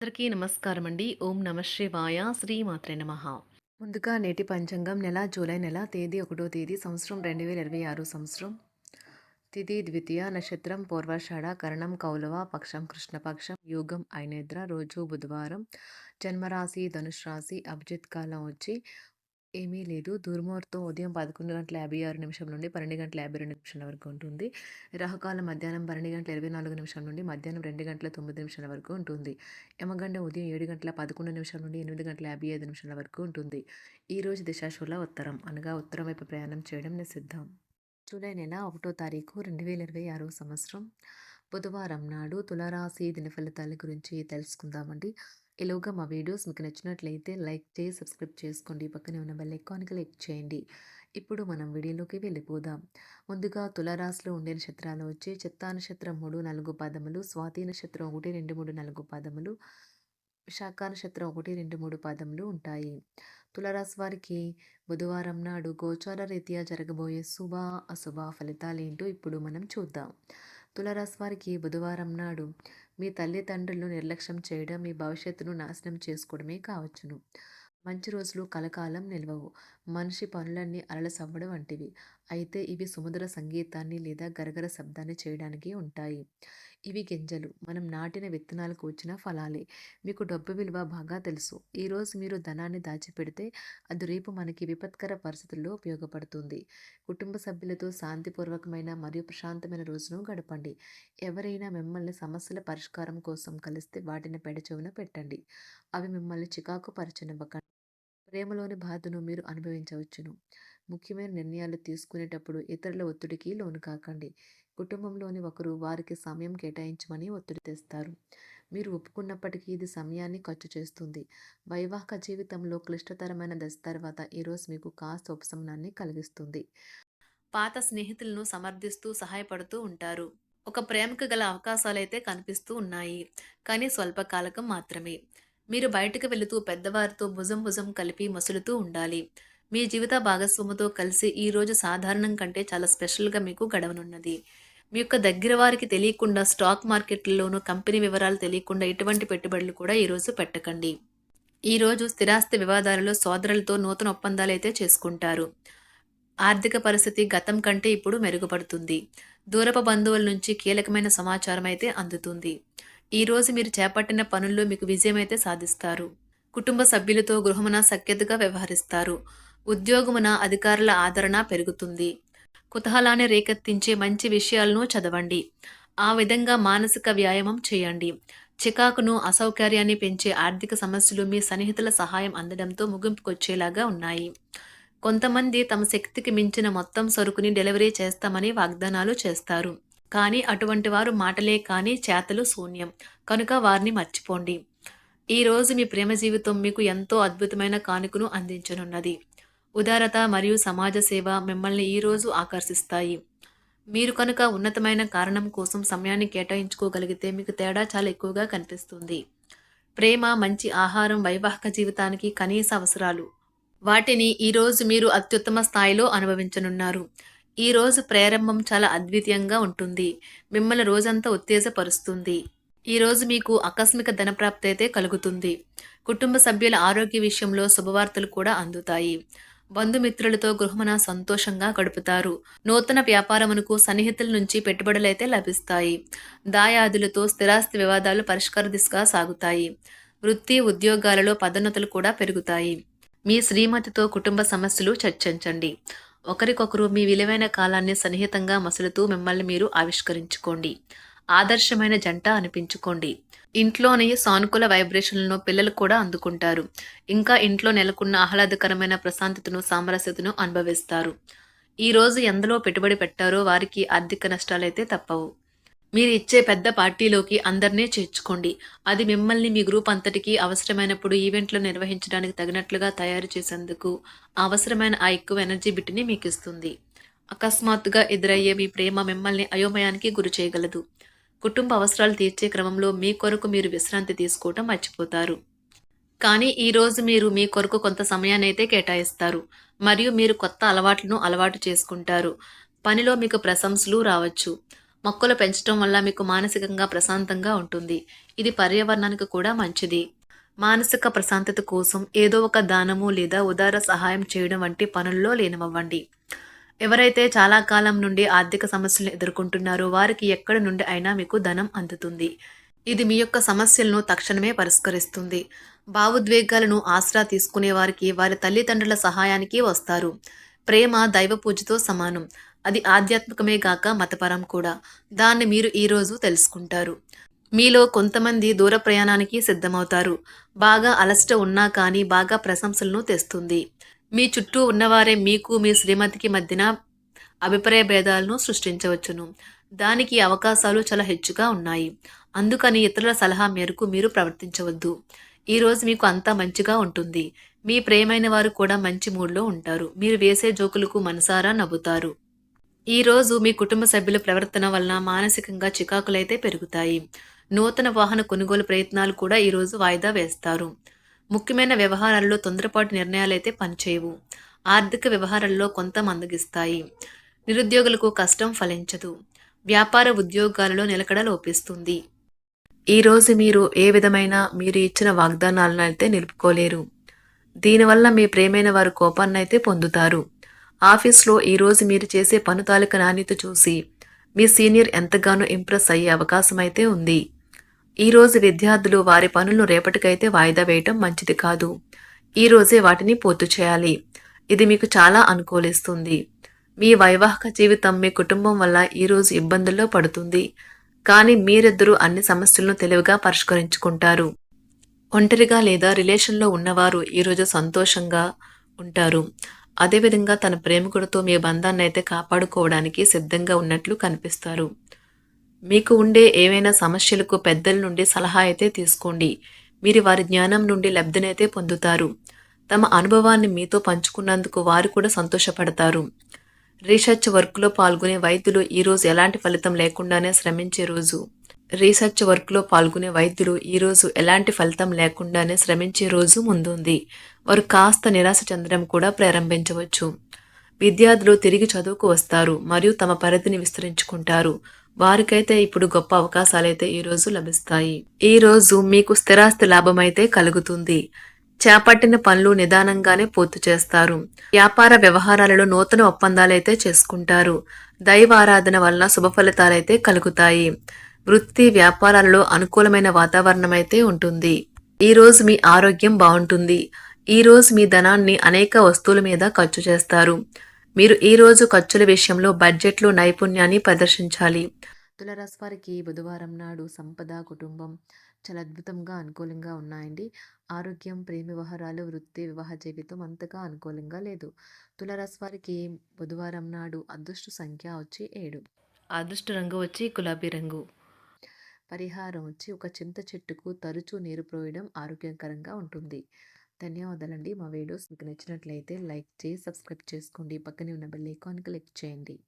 అందరికీ నమస్కారం అండి. ఓం నమ శివాయ. శ్రీమాత్రే నమః. ముందుగా నేటి పంచాంగం జూలై నెల తేదీ 1వ తేదీ సంవత్సరం 2026 సంవత్సరం. తిథి ద్వితీయ, నక్షత్రం పూర్వాషాఢ, కరణం కౌలవ, పక్షం కృష్ణపక్షం, యోగం ఐనేత్ర, రోజు బుధవారం, జన్మరాశి ధనుష్ రాశి, అభిజిత్ కాలం వచ్చి ఏమీ లేదు. దుర్ముహూర్తం ఉదయం 11:56 నుండి 12:52 వరకు ఉంటుంది. రాహుకాలం మధ్యాహ్నం 12:24 నుండి మధ్యాహ్నం 2:09 వరకు ఉంటుంది. యమగండం ఉదయం 7:11 నుండి 8:55 వరకు ఉంటుంది. ఈరోజు దిశాశూల ఉత్తరం అనగా ఉత్తరం వైపు ప్రయాణం చేయడం నిషిద్ధం. జూలై నెల 1వ తారీఖు 2026 సంవత్సరం బుధవారం నాడు తులారాశి దినఫలితాల గురించి తెలుసుకుందామండి. ఈలోగా మా వీడియోస్ మీకు నచ్చినట్లయితే లైక్ చేసి సబ్స్క్రైబ్ చేసుకోండి. పక్కనే ఉన్న బెల్ ఐకాన్ క్లిక్ చేయండి. ఇప్పుడు మనం వీడియోలోకి వెళ్ళిపోదాం. ముందుగా తులారాశిలో ఉండే నక్షత్రాలు వచ్చి చిత్తా నక్షత్రం 3, 4 పాదములు, స్వాతి నక్షత్రం 1, 2, 3, 4 పాదములు, విశాఖ నక్షత్రం 1, 2, 3 పాదములు ఉంటాయి. తులారాశి వారికి బుధవారం నాడు గోచార రీత్యా జరగబోయే శుభ అశుభ ఫలితాలేంటో ఇప్పుడు మనం చూద్దాం. తులారాశి వారికి బుధవారం నాడు మీ తల్లిదండ్రులను నిర్లక్ష్యం చేయడం మీ భవిష్యత్తును నాశనం చేసుకోవడమే కావచ్చును. మంచి రోజులు కలకాలం నిల్వవు. మనిషి పనులన్నీ అలసవ్వడం వంటివి. అయితే ఇవి సుమధుర సంగీతాన్ని లేదా గరగర శబ్దాన్ని చేయడానికి ఉంటాయి. ఇవి గింజలు. మనం నాటిన విత్తనాలకు వచ్చిన ఫలాలే. మీకు డబ్బు విలువ బాగా తెలుసు. ఈరోజు మీరు ధనాన్ని దాచిపెడితే అది రేపు మనకి విపత్కర పరిస్థితుల్లో ఉపయోగపడుతుంది. కుటుంబ సభ్యులతో శాంతిపూర్వకమైన మరియు ప్రశాంతమైన రోజును గడపండి. ఎవరైనా మిమ్మల్ని సమస్యల పరిష్కారం కోసం కలిస్తే వాటిని పెడచెవిన పెట్టండి. అవి మిమ్మల్ని చికాకు పరచనివ్వకండి. ప్రేమలోని బాధను మీరు అనుభవించవచ్చును. ముఖ్యమైన నిర్ణయాలు తీసుకునేటప్పుడు ఇతరుల ఒత్తిడికి లోను కాకండి. కుటుంబంలోని ఒకరు వారికి సమయం కేటాయించమని ఒత్తిడి తెస్తారు. మీరు ఒప్పుకున్నప్పటికీ ఇది సమయాన్ని ఖర్చు చేస్తుంది. వైవాహిక జీవితంలో క్లిష్టతరమైన దశ తర్వాత ఈరోజు మీకు కాస్త ఉపశమనాన్ని కలిగిస్తుంది. పాత స్నేహితులను సమర్థిస్తూ సహాయపడుతూ ఉంటారు. ఒక ప్రేమకు గల అవకాశాలైతే కనిపిస్తూ ఉన్నాయి. కానీ స్వల్పకాలకం మాత్రమే. మీరు బయటకు వెళుతూ పెద్దవారితో భుజం భుజం కలిపి మసులుతూ ఉండాలి. మీ జీవిత భాగస్వామితో కలిసి ఈ రోజు సాధారణం కంటే చాలా స్పెషల్గా మీకు గడవనున్నది. మీ యొక్క దగ్గర వారికి తెలియకుండా స్టాక్ మార్కెట్లలోనూ కంపెనీ వివరాలు తెలియకుండా ఎటువంటి పెట్టుబడులు కూడా ఈరోజు పెట్టకండి. ఈరోజు స్థిరాస్తి వివాదాలలో సోదరులతో నూతన ఒప్పందాలు అయితే చేసుకుంటారు. ఆర్థిక పరిస్థితి గతం కంటే ఇప్పుడు మెరుగుపడుతుంది. దూరపు బంధువుల నుంచి కీలకమైన సమాచారం అయితే అందుతుంది. ఈ రోజు మీరు చేపట్టిన పనుల్లో మీకు విజయం అయితే సాధిస్తారు. కుటుంబ సభ్యులతో గృహమున సఖ్యతగా వ్యవహరిస్తారు. ఉద్యోగమున అధికారుల ఆదరణ పెరుగుతుంది. కుతూహలాన్ని రేకెత్తించే మంచి విషయాలను చదవండి. ఆ విధంగా మానసిక వ్యాయామం చేయండి. చికాకును అసౌకర్యాన్ని పెంచే ఆర్థిక సమస్యలు మీ సన్నిహితుల సహాయం అందడంతో ముగింపుకొచ్చేలాగా ఉన్నాయి. కొంతమంది తమ శక్తికి మించిన మొత్తం సరుకుని డెలివరీ చేస్తామని వాగ్దానాలు చేస్తారు. కానీ అటువంటి వారు మాటలే కానీ చేతలు శూన్యం. కనుక వారిని మర్చిపోండి. ఈరోజు మీ ప్రేమ జీవితం మీకు ఎంతో అద్భుతమైన కానుకను అందించనున్నది. ఉదారత మరియు సమాజ సేవ మిమ్మల్ని ఈరోజు ఆకర్షిస్తాయి. మీరు కనుక ఉన్నతమైన కారణం కోసం సమయాన్ని కేటాయించుకోగలిగితే మీకు తేడా చాలా ఎక్కువగా కనిపిస్తుంది. ప్రేమ, మంచి ఆహారం వైవాహిక జీవితానికి కనీస అవసరాలు. వాటిని ఈరోజు మీరు అత్యుత్తమ స్థాయిలో అనుభవించనున్నారు. ఈరోజు ప్రారంభం చాలా అద్వితీయంగా ఉంటుంది. మిమ్మల్ని రోజంతా ఉత్తేజపరుస్తుంది. ఈరోజు మీకు ఆకస్మిక ధనప్రాప్తి అయితే కలుగుతుంది. కుటుంబ సభ్యుల ఆరోగ్య విషయంలో శుభవార్తలు కూడా అందుతాయి. బంధుమిత్రులతో గృహమున సంతోషంగా గడుపుతారు. నూతన వ్యాపారమునకు సన్నిహితుల నుంచి పెట్టుబడులైతే లభిస్తాయి. దాయాదులతో స్థిరాస్తి వివాదాలు పరిష్కార దిశగా సాగుతాయి. వృత్తి ఉద్యోగాలలో పదోన్నతులు కూడా పెరుగుతాయి. మీ శ్రీమతితో కుటుంబ సమస్యలు చర్చించండి. ఒకరికొకరు మీ విలువైన కాలాన్ని సన్నిహితంగా మసులుతూ మిమ్మల్ని మీరు ఆవిష్కరించుకోండి. ఆదర్శమైన జంట అనిపించుకోండి. ఇంట్లోని సానుకూల వైబ్రేషన్లను పిల్లలు కూడా అందుకుంటారు. ఇంకా ఇంట్లో నెలకొన్న ఆహ్లాదకరమైన ప్రశాంతతను, సామరస్యతను అనుభవిస్తారు. ఈరోజు ఎందులో పెట్టుబడి పెట్టారో వారికి ఆర్థిక నష్టాలైతే తప్పవు. మీరు ఇచ్చే పెద్ద పార్టీలోకి అందరినీ చేర్చుకోండి. అది మిమ్మల్ని మీ గ్రూప్ అంతటికీ అవసరమైనప్పుడు ఈవెంట్లు నిర్వహించడానికి తగినట్లుగా తయారు చేసేందుకు అవసరమైన ఆ ఎక్కువ ఎనర్జీ బిట్ని మీకు ఇస్తుంది. అకస్మాత్తుగా ఎదురయ్యే మీ ప్రేమ మిమ్మల్ని అయోమయానికి గురి చేయగలదు. కుటుంబ అవసరాలు తీర్చే క్రమంలో మీ కొరకు మీరు విశ్రాంతి తీసుకోవటం మర్చిపోతారు. కానీ ఈరోజు మీరు మీ కొరకు కొంత సమయాన్ని అయితే కేటాయిస్తారు. మరియు మీరు కొత్త అలవాట్లను అలవాటు చేసుకుంటారు. పనిలో మీకు ప్రశంసలు రావచ్చు. మొక్కలు పెంచడం వల్ల మీకు మానసికంగా ప్రశాంతంగా ఉంటుంది. ఇది పర్యావరణానికి కూడా మంచిది. మానసిక ప్రశాంతత కోసం ఏదో ఒక దానము లేదా ఉదార సహాయం చేయడం వంటి పనుల్లో లీనమవ్వండి. ఎవరైతే చాలా కాలం నుండి ఆర్థిక సమస్యలను ఎదుర్కొంటున్నారో వారికి ఎక్కడి నుండి అయినా మీకు ధనం అందుతుంది. ఇది మీ యొక్క సమస్యలను తక్షణమే పరిష్కరిస్తుంది. భావోద్వేగాలను ఆసరా తీసుకునే వారికి వారి తల్లిదండ్రుల సహాయానికి వస్తారు. ప్రేమ దైవ పూజతో సమానం. అది ఆధ్యాత్మికమే గాక మతపరం కూడా. దాన్ని మీరు ఈరోజు తెలుసుకుంటారు. మీలో కొంతమంది దూర ప్రయాణానికి సిద్ధమవుతారు. బాగా అలసట ఉన్నా కానీ బాగా ప్రశంసలను తెస్తుంది. మీ చుట్టూ ఉన్నవారే మీకు మీ శ్రీమతికి మధ్యన అభిప్రాయ భేదాలను సృష్టించవచ్చును. దానికి అవకాశాలు చాలా హెచ్చుగా ఉన్నాయి. అందుకని ఇతరుల సలహా మేరకు మీరు ప్రవర్తించవద్దు. ఈరోజు మీకు అంతా మంచిగా ఉంటుంది. మీ ప్రియమైన వారు కూడా మంచి మూడ్లో ఉంటారు. మీరు వేసే జోకులకు మనసారా నవ్వుతారు. ఈరోజు మీ కుటుంబ సభ్యుల ప్రవర్తన వలన మానసికంగా చికాకులైతే పెరుగుతాయి. నూతన వాహన కొనుగోలు ప్రయత్నాలు కూడా ఈరోజు వాయిదా వేస్తారు. ముఖ్యమైన వ్యవహారాల్లో తొందరపాటు నిర్ణయాలైతే పనిచేయవు. ఆర్థిక వ్యవహారాల్లో కొంత మందగిస్తాయి. నిరుద్యోగులకు కష్టం ఫలించదు. వ్యాపార ఉద్యోగాలలో నిలకడ లోపిస్తుంది. ఈరోజు మీరు ఏ విధమైన మీరు ఇచ్చిన వాగ్దానాలను అయితే నిలుపుకోలేరు. దీనివల్ల మీ ప్రేమైన వారు కోపాన్నైతే పొందుతారు. ఆఫీస్లో ఈరోజు మీరు చేసే పను తాలూకా నాణ్యత చూసి మీ సీనియర్ ఎంతగానో ఇంప్రెస్ అయ్యే అవకాశం అయితే ఉంది. ఈరోజు విద్యార్థులు వారి పనులను రేపటికైతే వాయిదా వేయటం మంచిది కాదు. ఈరోజే వాటిని పూర్తి చేయాలి. ఇది మీకు చాలా అనుకూలిస్తుంది. మీ వైవాహిక జీవితం మీ కుటుంబం వల్ల ఈరోజు ఇబ్బందుల్లో పడుతుంది. కానీ మీరిద్దరూ అన్ని సమస్యలను తెలివిగా పరిష్కరించుకుంటారు. ఒంటరిగా లేదా రిలేషన్లో ఉన్నవారు ఈరోజు సంతోషంగా ఉంటారు. అదేవిధంగా తన ప్రేమికుడితో మీ బంధాన్ని అయితే కాపాడుకోవడానికి సిద్ధంగా ఉన్నట్లు కనిపిస్తారు. మీకు ఉండే ఏవైనా సమస్యలకు పెద్దల నుండి సలహా అయితే తీసుకోండి. మీరు వారి జ్ఞానం నుండి లబ్ధినైతే పొందుతారు. తమ అనుభవాన్ని మీతో పంచుకున్నందుకు వారు కూడా సంతోషపడతారు. రీసెర్చ్ వర్క్లో పాల్గొనే వైద్యులు ఈరోజు ఎలాంటి ఫలితం లేకుండానే శ్రమించే రోజు. రీసెర్చ్ వర్క్లో పాల్గొనే వైద్యులు ఈరోజు ఎలాంటి ఫలితం లేకుండానే శ్రమించే రోజు ముందుంది. వారు కాస్త నిరాశ చెందడం కూడా ప్రారంభించవచ్చు. విద్యార్థులు తిరిగి చదువుకు వస్తారు మరియు తమ పరిధిని విస్తరించుకుంటారు. వారికైతే ఇప్పుడు గొప్ప అవకాశాలైతే ఈరోజు లభిస్తాయి. ఈరోజు మీకు స్థిరాస్తి లాభమైతే కలుగుతుంది. చేపట్టిన పనులు నిదానంగానే పూర్తి చేస్తారు. వ్యాపార వ్యవహారాలలో నూతన ఒప్పందాలైతే చేసుకుంటారు. దైవ ఆరాధన వలన శుభ ఫలితాలైతే కలుగుతాయి. వృత్తి వ్యాపారాలలో అనుకూలమైన వాతావరణం అయితే ఉంటుంది. ఈరోజు మీ ఆరోగ్యం బాగుంటుంది. ఈరోజు మీ ధనాన్ని అనేక వస్తువుల మీద ఖర్చు చేస్తారు. మీరు ఈరోజు ఖర్చుల విషయంలో బడ్జెట్లో నైపుణ్యాన్ని ప్రదర్శించాలి. తులారాశి వారికి బుధవారం నాడు సంపద, కుటుంబం చాలా అద్భుతంగా అనుకూలంగా ఉన్నాయండి. ఆరోగ్యం, ప్రేమ వ్యవహారాలు, వృత్తి, వివాహ జీవితం అంతగా అనుకూలంగా లేదు. తులారాశి వారికి బుధవారం నాడు అదృష్ట సంఖ్య వచ్చి 7. అదృష్ట రంగు వచ్చి గులాబీ రంగు. పరిహారం వచ్చి ఒక చింత చెట్టుకు తరచూ నీరు పోయడం ఆరోగ్యకరంగా ఉంటుంది. ధన్యవాదాలండి. మా వీడియోస్ మీకు నచ్చినట్లయితే లైక్ చేసి సబ్స్క్రైబ్ చేసుకోండి. పక్కనే ఉన్న బెల్ ఐకాన్ క్లిక్ చేయండి.